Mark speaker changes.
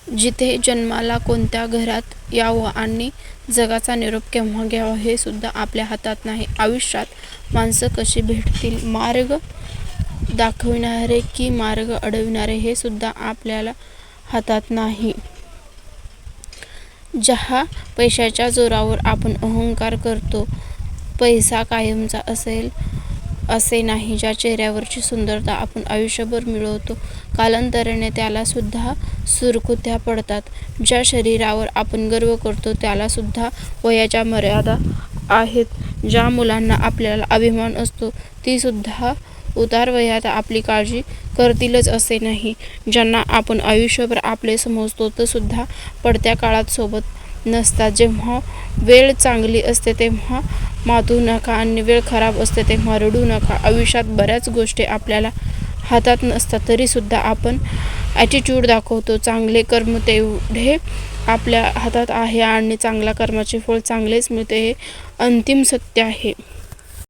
Speaker 1: जिथे जन्माला कोणत्या घरात यावं आणि जगाचा निरोप केव्हा घ्यावा हे सुद्धा आपल्या हातात नाही. आयुष्यात माणसं कशी भेटतील, मार्ग दाखविणारे की मार्ग अडविणारे हे सुद्धा आपल्याला हातात नाही. ज्या पैशाच्या जोरावर आपण अहंकार करतो, पैसा कायमचा असेल असे नाही. ज्या चेहऱ्यावरची सुंदरता आपण आयुष्यभर मिळवतो, कालांतराने त्याला सुद्धा सुरकुत्या पडतात. ज्या शरीरावर आपण गर्व करतो त्याला सुद्धा वयाच्या मर्यादा आहेत. ज्या मुलांना आपल्याला अभिमान असतो ती सुद्धा उतार वयात आपली काळजी करतीलच असे नाही. ज्यांना आपण आयुष्यभर आपले समजतो ते सुद्धा पडत्या काळात सोबत नसतात. जेव्हा वेळ चांगली असते तेव्हा मातू नका आणि वेळ खराब असते तेव्हा रडू नका. आयुष्यात बऱ्याच गोष्टी आपल्याला हातात नसतात तरी सुद्धा आपण ॲटिट्यूड दाखवतो. चांगले कर्म तेवढे आपल्या हातात आहे आणि चांगल्या कर्माचे फळ चांगलेच मिळते हे अंतिम सत्य आहे.